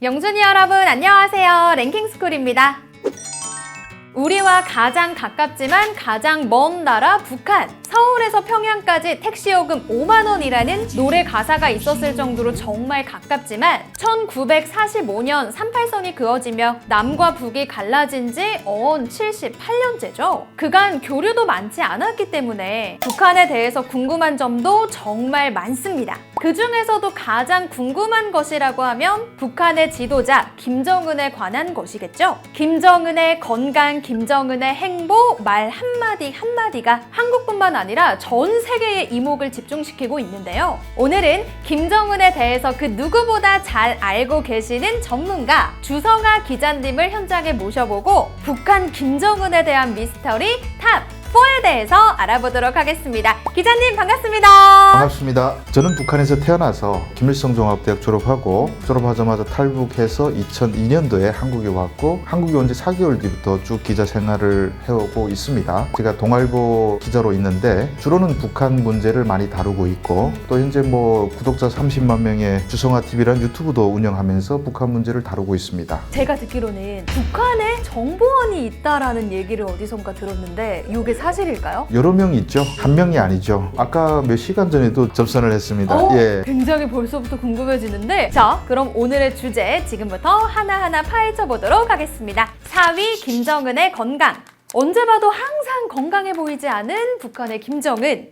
영준이 여러분 안녕하세요. 랭킹스쿨입니다. 우리와 가장 가깝지만 가장 먼 나라 북한. 서울에서 평양까지 택시요금 5만 원이라는 노래 가사가 있었을 정도로 정말 가깝지만 1945년 38선이 그어지며 남과 북이 갈라진 지 78년째죠. 그간 교류도 많지 않았기 때문에 북한에 대해서 궁금한 점도 정말 많습니다. 그 중에서도 가장 궁금한 것이라고 하면 북한의 지도자 김정은에 관한 것이겠죠. 김정은의 건강, 김정은의 행보, 말 한마디 한마디가 한국뿐만 아니라 전 세계의 이목을 집중시키고 있는데요. 오늘은 김정은에 대해서 그 누구보다 잘 알고 계시는 전문가 주성아 기자님을 현장에 모셔보고 북한 김정은에 대한 미스터리 탑 4에 대해서 알아보도록 하겠습니다. 기자님 반갑습니다. 반갑습니다. 저는 북한에서 태어나서 김일성 종합대학 졸업하고 졸업하자마자 탈북해서 2002년도에 한국에 왔고 한국에 온 지 4개월 뒤부터 쭉 기자 생활을 해오고 있습니다. 제가 동아일보 기자로 있는데 주로는 북한 문제를 많이 다루고 있고 또 현재 구독자 30만 명의 주성아 TV라는 유튜브도 운영하면서 북한 문제를 다루고 있습니다. 제가 듣기로는 북한에 정보원이 있다라는 얘기를 어디선가 들었는데 이게 사실일까요? 여러 명 있죠. 한 명이 아니죠. 아까 몇 시간 전에도 접선을 했습니다. 예. 굉장히 벌써부터 궁금해지는데 자, 그럼 오늘의 주제 지금부터 하나하나 파헤쳐 보도록 하겠습니다. 4위 김정은의 건강. 언제 봐도 항상 건강해 보이지 않은 북한의 김정은.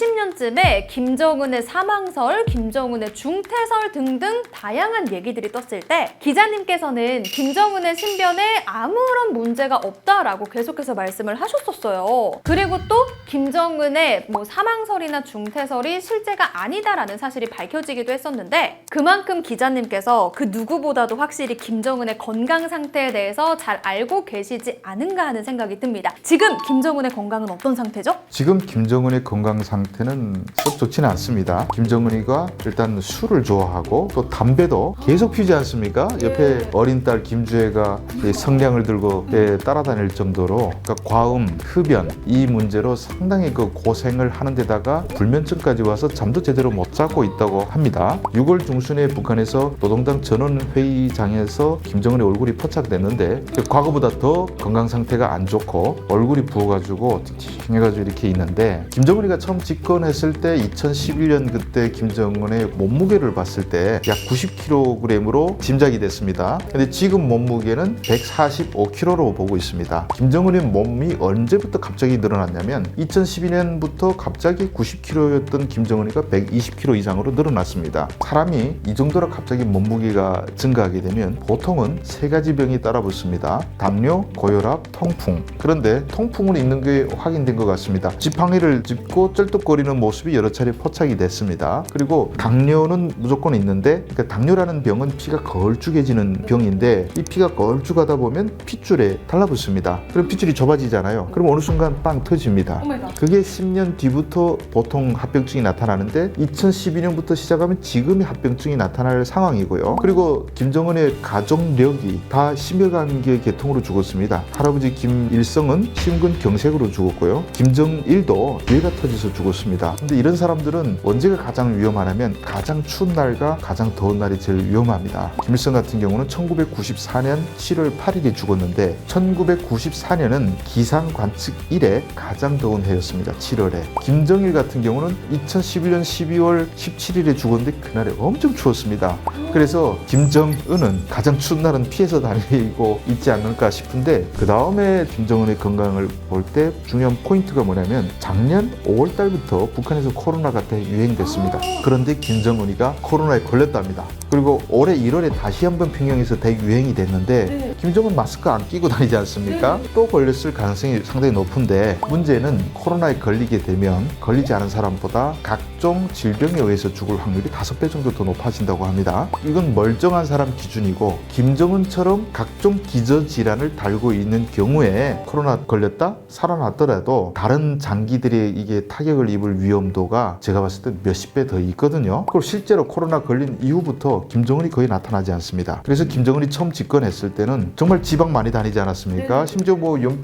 2020년쯤에 김정은의 사망설, 김정은의 중태설 등등 다양한 얘기들이 떴을 때 기자님께서는 김정은의 신변에 아무런 문제가 없다라고 계속해서 말씀을 하셨었어요. 그리고 또 김정은의 사망설이나 중태설이 실제가 아니다라는 사실이 밝혀지기도 했었는데 그만큼 기자님께서 그 누구보다도 확실히 김정은의 건강 상태에 대해서 잘 알고 계시지 않은가 하는 생각이 듭니다. 지금 김정은의 건강은 어떤 상태죠? 지금 김정은의 건강 상태는 썩 좋지는 않습니다. 김정은이가 일단 술을 좋아하고 또 담배도 계속 피우지 않습니까? 옆에 어린 딸 김주혜가 성냥을 들고 따라다닐 정도로 그러니까 과음, 흡연 이 문제로 상당히 고생을 하는 데다가 불면증까지 와서 잠도 제대로 못 자고 있다고 합니다. 6월 중순에 북한에서 노동당 전원회의장에서 김정은의 얼굴이 포착됐는데 과거보다 더 건강 상태가 안 좋고 얼굴이 부어가지고 팅팅해가지고 이렇게 있는데 김정은이가 처음 집권했을 때 2011년 그때 김정은의 몸무게를 봤을 때 약 90kg으로 짐작이 됐습니다. 근데 지금 몸무게는 145kg로 보고 있습니다. 김정은의 몸이 언제부터 갑자기 늘어났냐면 2012년부터 갑자기 90kg였던 김정은이가 120kg 이상으로 늘어났습니다. 사람이 이 정도로 갑자기 몸무게가 증가하게 되면 보통은 3가지 병이 따라붙습니다. 당뇨, 고혈압, 통풍. 그런데 통풍은 있는 게 확인된 것 같습니다. 지팡이를 짚고 쩔뚝거리는 모습이 여러 차례 포착이 됐습니다. 그리고 당뇨는 무조건 있는데 그러니까 당뇨라는 병은 피가 걸쭉해지는 병인데 이 피가 걸쭉하다 보면 핏줄에 달라붙습니다. 그럼 핏줄이 좁아지잖아요. 그럼 어느 순간 빵 터집니다. 그게 10년 뒤부터 보통 합병증이 나타나는데 2012년부터 시작하면 지금의 합병증이 나타날 상황이고요. 그리고 김정은의 가족력이 다 심혈관계 계통으로 죽었습니다. 할아버지 김일성은 심근경색으로 죽었고요. 김정일도 뇌가 터져서 죽었습니다. 근데 이런 사람들은 언제가 가장 위험하냐면 가장 추운 날과 가장 더운 날이 제일 위험합니다. 김일성 같은 경우는 1994년 7월 8일에 죽었는데 1994년은 기상 관측 이래 가장 더운 해였습니다. 7월에. 김정일 같은 경우는 2011년 12월 17일에 죽었는데 그날에 엄청 추웠습니다. 그래서 김정은은 가장 추운 날은 피해서 다니고 있지 않을까 싶은데 그 다음에 김정은의 건강을 볼 때 중요한 포인트가 뭐냐면 작년 5월 달부터 북한에서 코로나가 대유행됐습니다. 그런데 김정은이가 코로나에 걸렸답니다. 그리고 올해 1월에 다시 한번 평양에서 대유행이 됐는데 김정은 마스크 안 끼고 다니지 않습니까? 또 걸렸을 가능성이 상당히 높은데 문제는 코로나에 걸리게 되면 걸리지 않은 사람보다 각종 질병에 의해서 죽을 확률이 5배 정도 더 높아진다고 합니다. 이건 멀쩡한 사람 기준이고 김정은처럼 각종 기저질환을 달고 있는 경우에 코로나 걸렸다? 살아났더라도 다른 장기들이 이게 타격을 입을 위험도가 제가 봤을 때 몇십 배 더 있거든요. 그리고 실제로 코로나 걸린 이후부터 김정은이 거의 나타나지 않습니다. 그래서 김정은이 처음 집권했을 때는 정말 지방 많이 다니지 않았습니까? 심지어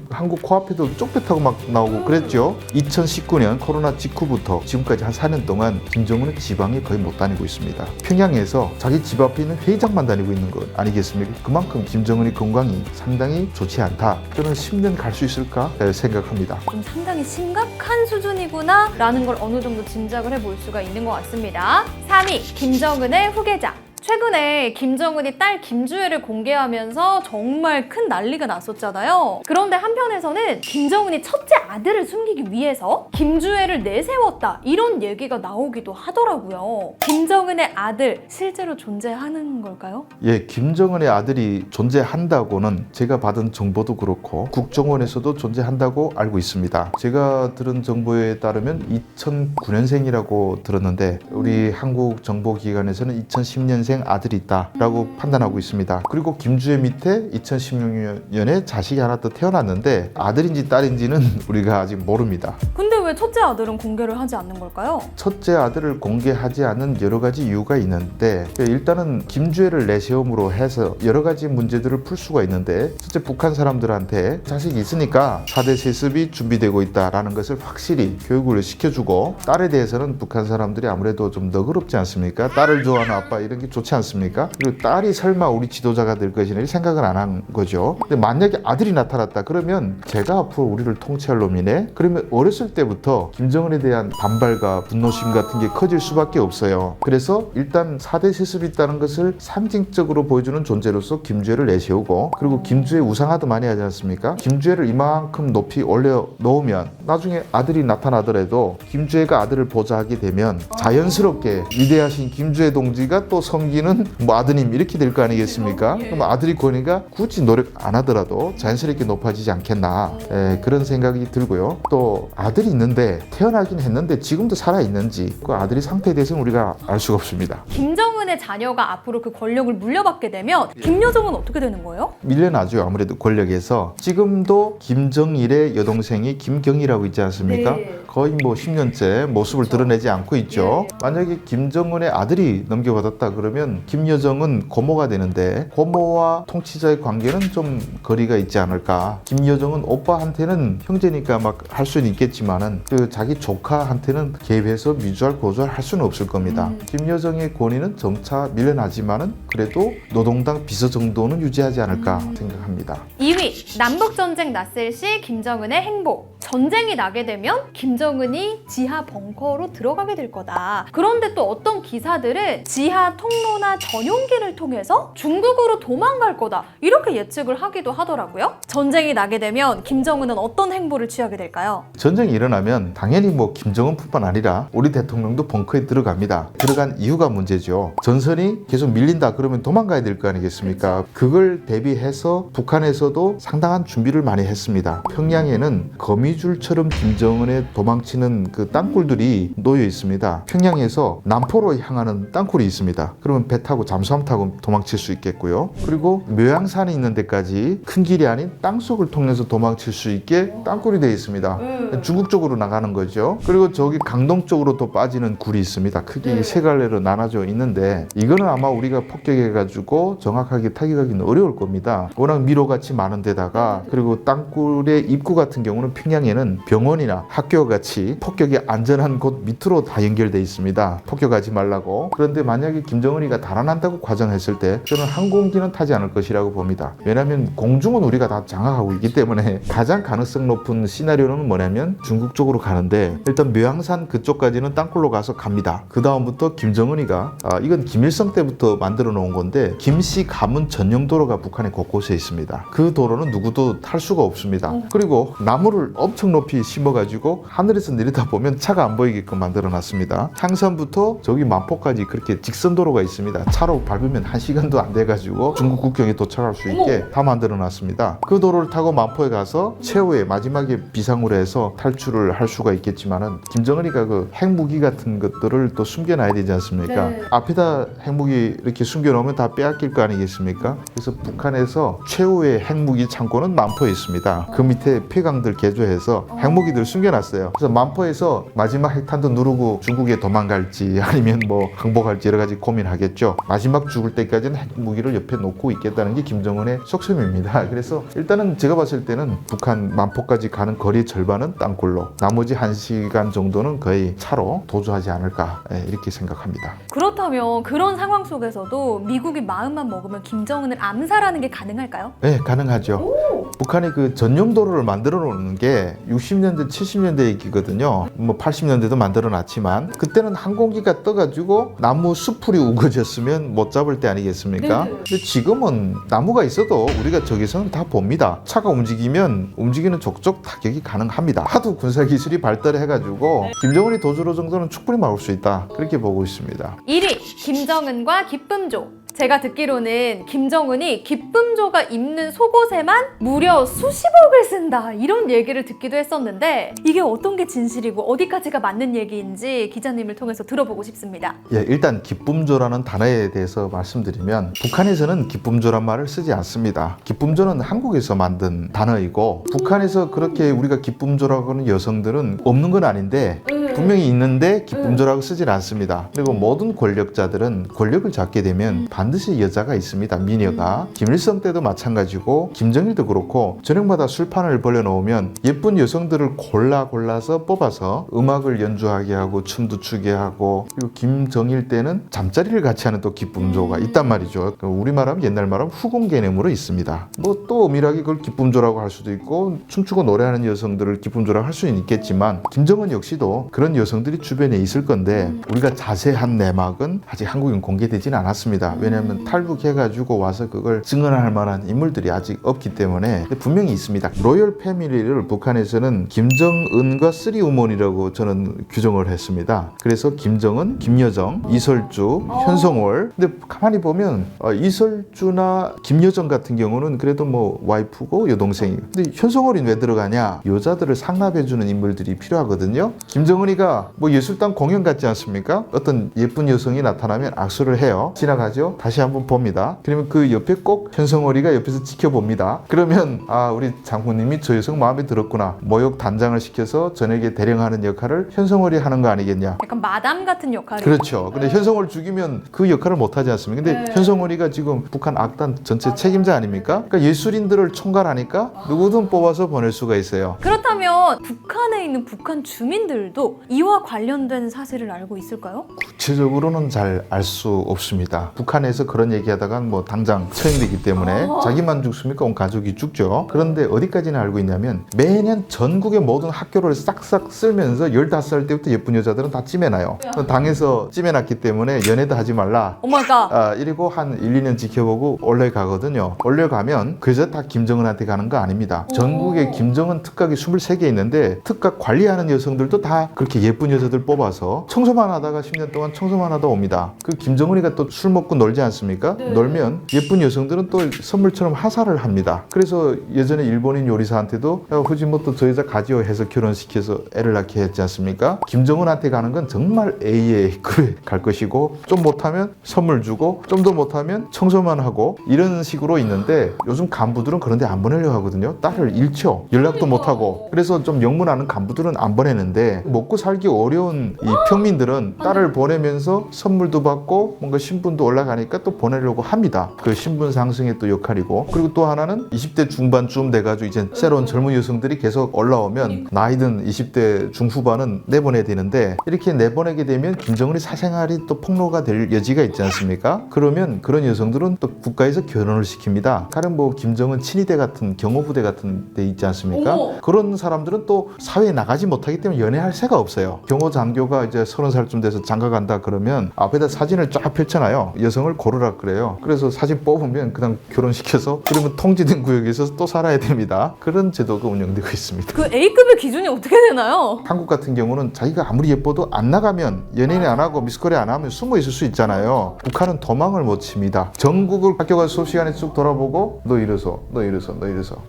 한국 코앞에도 쪽배 타고 막 나오고 그랬죠. 2019년 코로나 직후부터 지금까지 한 4년 동안 김정은은 지방에 거의 못 다니고 있습니다. 평양에서 자기 집 집 앞에 있는 회의장만 다니고 있는 것 아니겠습니까? 그만큼 김정은의 건강이 상당히 좋지 않다. 저는 10년 갈 수 있을까 생각합니다. 좀 상당히 심각한 수준이구나 라는 걸 어느 정도 짐작을 해볼 수가 있는 것 같습니다. 3위, 김정은의 후계자. 최근에 김정은이 딸 김주혜를 공개하면서 정말 큰 난리가 났었잖아요. 그런데 한편에서는 김정은이 첫째 아들을 숨기기 위해서 김주혜를 내세웠다 이런 얘기가 나오기도 하더라고요. 김정은의 아들 실제로 존재하는 걸까요? 예, 김정은의 아들이 존재한다고는 제가 받은 정보도 그렇고 국정원에서도 존재한다고 알고 있습니다. 제가 들은 정보에 따르면 2009년생이라고 들었는데 우리 한국 정보기관에서는 2010년생 아들이 있다라고 판단하고 있습니다. 그리고 김주혜 밑에 2016년에 자식이 하나 더 태어났는데 아들인지 딸인지는 우리가 아직 모릅니다. 근데 왜 첫째 아들은 공개를 하지 않는 걸까요? 첫째 아들을 공개하지 않는 여러 가지 이유가 있는데 일단은 김주혜를 내세움으로 해서 여러 가지 문제들을 풀 수가 있는데 첫째 북한 사람들한테 자식이 있으니까 4대 세습이 준비되고 있다라는 것을 확실히 교육을 시켜주고 딸에 대해서는 북한 사람들이 아무래도 좀 너그럽지 않습니까? 딸을 좋아하는 아빠 이런 게 좋지 않습니까? 그리고 딸이 설마 우리 지도자가 될 것이냐 이 생각을 안 한 거죠. 근데 만약에 아들이 나타났다 그러면 제가 앞으로 우리를 통치할 놈이네? 그러면 어렸을 때부터 김정은에 대한 반발과 분노심 같은 게 커질 수밖에 없어요. 그래서 일단 4대 세습이 있다는 것을 상징적으로 보여주는 존재로서 김주혜를 내세우고 그리고 김주혜 우상화도 많이 하지 않습니까? 김주혜를 이만큼 높이 올려놓으면 나중에 아들이 나타나더라도 김주혜가 아들을 보좌하게 되면 자연스럽게 위대하신 김주혜 동지가 또 섬기는 뭐 아드님 이렇게 될 거 아니겠습니까? 그럼 아들이 권위가 굳이 노력 안 하더라도 자연스럽게 높아지지 않겠나 그런 생각이 들고요. 또 아들이 있는데 태어나긴 했는데 지금도 살아있는지 그 아들의 상태에 대해서는 우리가 알 수가 없습니다. 김정은의 자녀가 앞으로 그 권력을 물려받게 되면 김여정은 어떻게 되는 거예요? 밀려나죠. 아무래도 권력에서. 지금도 김정일의 여동생이 김경이라고 있지 않습니까? 네. 거의 뭐 10년째 모습을 드러내지 않고 있죠. 네. 만약에 김정은의 아들이 넘겨받았다 그러면 김여정은 고모가 되는데 고모와 통치자의 관계는 좀 거리가 있지 않을까. 김여정은 오빠한테는 형제니까 막 할 수는 있겠지만은 그 자기 조카한테는 개입해서 미주알 고주알 할 수는 없을 겁니다. 김여정의 권위는 점차 밀려나지만은 그래도 노동당 비서 정도는 유지하지 않을까 생각합니다. 2위, 남북전쟁 났을 시 김정은의 행보. 전쟁이 나게 되면 김정은이 지하 벙커로 들어가게 될 거다. 그런데 또 어떤 기사들은 지하 통로나 전용기를 통해서 중국으로 도망갈 거다. 이렇게 예측을 하기도 하더라고요. 전쟁이 나게 되면 김정은은 어떤 행보를 취하게 될까요? 전쟁이 일어나면 당연히 뭐 김정은뿐만 아니라 우리 대통령도 벙커에 들어갑니다. 들어간 이유가 문제죠. 전선이 계속 밀린다 그러면 도망가야 될 거 아니겠습니까? 그걸 대비해서 북한에서도 상당한 준비를 많이 했습니다. 평양에는 거미줄처럼 김정은에 도망치는 그 땅굴들이 놓여 있습니다. 평양에서 남포로 향하는 땅굴이 있습니다. 그러면 배 타고 잠수함 타고 도망칠 수 있겠고요. 그리고 묘양산이 있는 데까지 큰 길이 아닌 땅속을 통해서 도망칠 수 있게 땅굴이 되어 있습니다. 중국 쪽으로 나가는 거죠. 그리고 저기 강동 쪽으로 또 빠지는 굴이 있습니다. 크게 세 갈래로 나눠져 있는데 이거는 아마 우리가 폭격해가지고 정확하게 타격하기는 어려울 겁니다. 워낙 미로같이 많은 데다가 그리고 땅굴의 입구 같은 경우는 평양에는 병원이나 학교 같이 폭격이 안전한 곳 밑으로 다 연결되어 있습니다. 폭격하지 말라고. 그런데 만약에 김정은이가 달아난다고 과정했을 때 저는 항공기는 타지 않을 것이라고 봅니다. 왜냐하면 공중은 우리가 다 장악하고 있기 때문에 가장 가능성 높은 시나리오는 뭐냐면 중국 쪽으로 가는데 일단 묘양산 그쪽까지는 땅굴로 가서 갑니다. 그 다음부터 김정은이가 이건 김일성 때부터 만들어 놓은 건데 김씨 가문 전용 도로가 북한의 곳곳에 있습니다. 그 도로는 누구도 탈 수가 없습니다. 그리고 나무를 엄청 높이 심어가지고 하늘에서 내리다 보면 차가 안 보이게끔 만들어 놨습니다. 향산부터 저기 만포까지 그렇게 직선 도로가 있습니다. 차로 밟으면 1시간도 안 돼가지고 중국 국경에 도착할 수 있게 다 만들어 놨습니다. 그 도로를 타고 만포에 가서 최후의 마지막에 비상으로 해서 탈출을 할 수가 있겠지만은 김정은이가 그 핵무기 같은 것들을 또 숨겨놔야 되지 않습니까? 네. 앞에다 핵무기 이렇게 숨겨놓으면 다 빼앗길 거 아니겠습니까? 그래서 북한에서 최후의 핵무기 창고는 만포에 있습니다. 그 밑에 폐강들 개조해서 해서 핵무기들 숨겨놨어요. 그래서 만포에서 마지막 핵탄두 누르고 중국에 도망갈지 아니면 뭐 항복할지 여러 가지 고민하겠죠. 마지막 죽을 때까지는 핵무기를 옆에 놓고 있겠다는 게 김정은의 속셈입니다. 그래서 일단은 제가 봤을 때는 북한 만포까지 가는 거리 절반은 땅굴로, 나머지 1시간 정도는 거의 차로 도주하지 않을까 이렇게 생각합니다. 그렇다면 그런 상황 속에서도 미국이 마음만 먹으면 김정은을 암살하는 게 가능할까요? 네, 가능하죠. 북한이 그 전용도로를 만들어 놓는 게 60년대, 70년대 얘기거든요. 뭐 80년대도 만들어 놨지만 그때는 항공기가 떠가지고 나무 수풀이 우거졌으면 못 잡을 때 아니겠습니까? 근데 지금은 나무가 있어도 우리가 저기서는 다 봅니다. 차가 움직이면 움직이는 족족 타격이 가능합니다. 하도 군사기술이 발달해가지고 김정은이 도주로 정도는 충분히 막을 수 있다. 그렇게 보고 있습니다. 1위 김정은과 기쁨조. 제가 듣기로는 김정은이 기쁨조가 입는 속옷에만 무려 수십억을 쓴다 이런 얘기를 듣기도 했었는데 이게 어떤 게 진실이고 어디까지가 맞는 얘기인지 기자님을 통해서 들어보고 싶습니다. 예, 일단 기쁨조라는 단어에 대해서 말씀드리면 북한에서는 기쁨조란 말을 쓰지 않습니다. 기쁨조는 한국에서 만든 단어이고 북한에서 그렇게 우리가 기쁨조라고 하는 여성들은 없는 건 아닌데 분명히 있는데 기쁨조라고 쓰질 않습니다. 그리고 모든 권력자들은 권력을 잡게 되면 반드시 여자가 있습니다. 미녀가. 김일성 때도 마찬가지고 김정일도 그렇고 저녁마다 술판을 벌려놓으면 예쁜 여성들을 골라서 뽑아서 음악을 연주하게 하고 춤도 추게 하고, 그리고 김정일 때는 잠자리를 같이 하는 또 기쁨조가 있단 말이죠. 우리말하면 옛날 말하면 후궁 개념으로 있습니다. 뭐 또 엄밀하게 그걸 기쁨조라고 할 수도 있고 춤추고 노래하는 여성들을 기쁨조라고 할 수는 있겠지만 김정은 역시도 그런 여성들이 주변에 있을 건데 우리가 자세한 내막은 아직 한국엔 공개되지는 않았습니다. 왜냐하면 탈북해가지고 와서 그걸 증언할 만한 인물들이 아직 없기 때문에 분명히 있습니다. 로열 패밀리를 북한에서는 김정은과 쓰리 우먼이라고 저는 규정을 했습니다. 그래서 김정은, 김여정, 이설주, 현성월. 근데 가만히 보면 이설주나 김여정 같은 경우는 그래도 뭐 와이프고 여동생이고, 근데 현성월이 왜 들어가냐? 여자들을 상납해주는 인물들이 필요하거든요. 김정은이가 뭐 예술단 공연 같지 않습니까? 어떤 예쁜 여성이 나타나면 악수를 해요. 지나가죠. 다시 한번 봅니다. 그러면 그 옆에 꼭 현성월이가 옆에서 지켜봅니다. 그러면 우리 장군님이 저 여성 마음에 들었구나. 모욕 단장을 시켜서 저녁에 대령하는 역할을 현성월이 하는 거 아니겠냐. 약간 마담 같은 역할이. 그렇죠. 근데 현성월 죽이면 그 역할을 못 하지 않습니까? 근데 현성월이가 지금 북한 악단 전체 책임자 아닙니까? 그러니까 예술인들을 총괄하니까 누구든 뽑아서 보낼 수가 있어요. 그렇다면 북한에 있는 북한 주민들도 이와 관련된 사실을 알고 있을까요? 구체적으로는 잘 알 수 없습니다. 북한에서 그런 얘기하다간 뭐 당장 처형되기 때문에 자기만 죽습니까? 온 가족이 죽죠. 그런데 어디까지나 알고 있냐면 매년 전국의 모든 학교를 싹싹 쓸면서 15살 때부터 예쁜 여자들은 다 찜해놔요. 당에서 찜해놨기 때문에 연애도 하지 말라. 오마이갓. 이러고 한 1, 2년 지켜보고 올려가거든요. 올려가면 그 여자 다 김정은한테 가는 거 아닙니다. 전국에 김정은 특각이 23개 있는데 특각 관리하는 여성들도 다 그렇게 예쁜 여자들 뽑아서 청소만 하다가 10년 동안 청소만 하다 옵니다. 그 김정은이가 또 술 먹고 놀지 않습니까? 놀면 예쁜 여성들은 또 선물처럼 하사를 합니다. 그래서 예전에 일본인 요리사한테도 후지모토 저 여자 가지요 해서 결혼시켜서 애를 낳게 했지 않습니까? 김정은한테 가는 건 정말 A의 급에 갈 것이고 좀 못하면 선물 주고 좀 더 못하면 청소만 하고 이런 식으로 있는데 요즘 간부들은 그런데 안 보내려고 하거든요. 딸을 잃죠. 연락도 못하고. 그래서 좀 영문하는 간부들은 안 보내는데 먹고 살기 어려운 이 평민들은 딸을 보내면서 선물도 받고 뭔가 신분도 올라가니까 또 보내려고 합니다. 그 신분 상승의 또 역할이고, 그리고 또 하나는 20대 중반쯤 돼가지고 이제 새로운 젊은 여성들이 계속 올라오면 나이든 20대 중후반은 내보내야 되는데 이렇게 내보내게 되면 김정은의 사생활이 또 폭로가 될 여지가 있지 않습니까? 그러면 그런 여성들은 또 국가에서 결혼을 시킵니다. 다른 뭐 김정은 친위대 같은 경호부대 같은 데 있지 않습니까? 그런 사람들은 또 사회에 나가지 못하기 때문에 연애할 새가 없어요. 경호 장교가 이제 30살쯤 돼서 장가 간다 그러면 앞에다 사진을 쫙 펼쳐놔요. 여성을 고르라 그래요. 그래서 사진 뽑으면 그냥 결혼시켜서 그러면 통제된 구역에서 또 살아야 됩니다. 그런 제도가 운영되고 있습니다. 그 A급의 기준이 어떻게 되나요? 한국 같은 경우는 자기가 아무리 예뻐도 안 나가면 연예인 안 하고 미스코리아 안 하면 숨어 있을 수 있잖아요. 북한은 도망을 못 칩니다. 전국을 학교 가서 수업 시간에 쭉 돌아보고 너 이래서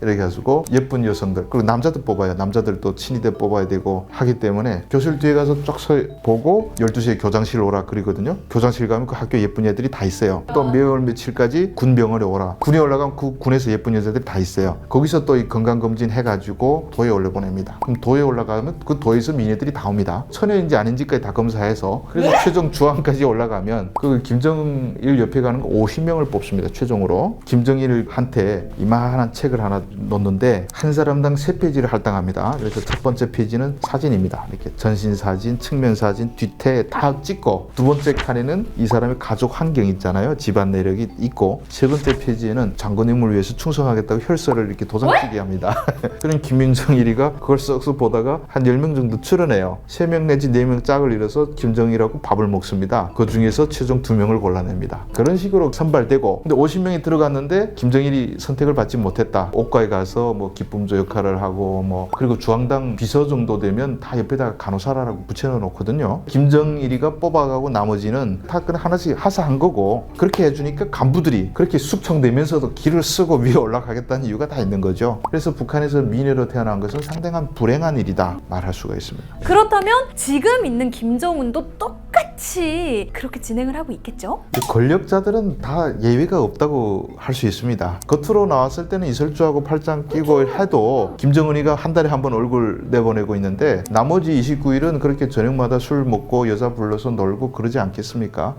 이렇게 해가지고 예쁜 여성들, 그리고 남자들 뽑아요. 남자들도 친위대 뽑아야 되고 하기 때문에 교실 뒤에 가서 쫙 보고 12시에 교장실 오라 그러거든요. 교장실 가면 그 학교 예쁜 애들이 다 있어요. 또 몇월 며칠까지 군병원에 오라. 군에 올라가면 그 군에서 예쁜 여자들이 다 있어요. 거기서 또 이 건강검진 해가지고 도에 올려보냅니다. 그럼 도에 올라가면 그 도에서 미녀들이 다 옵니다. 처녀인지 아닌지까지 다 검사해서 그래서 최종 주황까지 올라가면 그 김정일 옆에 가는 거 50명을 뽑습니다. 최종으로. 김정일한테 이만한 책을 하나 놓는데 한 사람당 3페이지를 할당합니다. 그래서 첫 번째 페이지는 사진입니다. 이렇게 전신 사진, 측면 사진, 뒤태 다 찍고 두 번째 칸에는 이 사람의 가족 환경 있잖아요. 집안 내력이 있고 세 번째 페이지에는 장군님을 위해서 충성하겠다고 혈서를 이렇게 도장치게 합니다. 그럼 김정일이가 그걸 쓱쓱 보다가 한 10명 정도 추려내요. 3명 내지 4명 짝을 이뤄서 김정일하고 밥을 먹습니다. 그 중에서 최종 2명을 골라냅니다. 그런 식으로 선발되고 근데 50명이 들어갔는데 김정일이 선택을 받지 못했다. 옥가에 가서 뭐 기쁨조 역할을 하고 뭐 그리고 주황당 비서 정도 되면 다 옆에다가 간호사라고 붙여넣어 놓거든요. 김정일이가 뽑아가고 나머지는 다 그냥 하나씩 하사한 거고 그렇게 해주니까 간부들이 그렇게 숙청되면서도 길을 쓰고 위에 올라가겠다는 이유가 다 있는 거죠. 그래서 북한에서 미녀로 태어난 것은 상당한 불행한 일이다 말할 수가 있습니다. 그렇다면 지금 있는 김정은도 똑같이 그렇게 진행을 하고 있겠죠? 권력자들은 다 예외가 없다고 할 수 있습니다. 겉으로 나왔을 때는 이설주하고 팔짱 끼고 해도 김정은이가 한 달에 한 번 얼굴 내보내고 있는데 나머지 29일은 그렇게 저녁마다 술 먹고 여자 불러서 놀고 그러지 않겠습니까?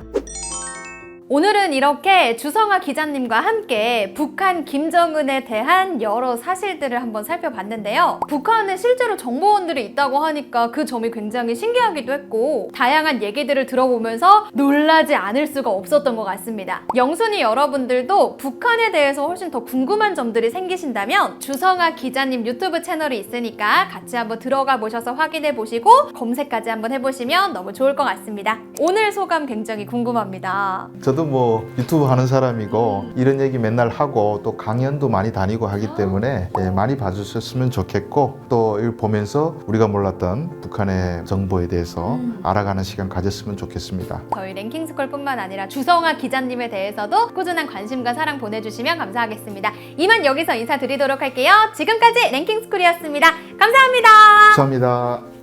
오늘은 이렇게 주성아 기자님과 함께 북한 김정은에 대한 여러 사실들을 한번 살펴봤는데요. 북한에 실제로 정보원들이 있다고 하니까 그 점이 굉장히 신기하기도 했고 다양한 얘기들을 들어보면서 놀라지 않을 수가 없었던 것 같습니다. 영순이 여러분들도 북한에 대해서 훨씬 더 궁금한 점들이 생기신다면 주성아 기자님 유튜브 채널이 있으니까 같이 한번 들어가 보셔서 확인해 보시고 검색까지 한번 해보시면 너무 좋을 것 같습니다. 오늘 소감 굉장히 궁금합니다. 저도 뭐 유튜브 하는 사람이고 이런 얘기 맨날 하고 또 강연도 많이 다니고 하기 때문에 많이 봐주셨으면 좋겠고 또 이걸 보면서 우리가 몰랐던 북한의 정보에 대해서 알아가는 시간 가졌으면 좋겠습니다. 저희 랭킹스쿨뿐만 아니라 주성아 기자님에 대해서도 꾸준한 관심과 사랑 보내주시면 감사하겠습니다. 이만 여기서 인사드리도록 할게요. 지금까지 랭킹스쿨이었습니다. 감사합니다. 감사합니다.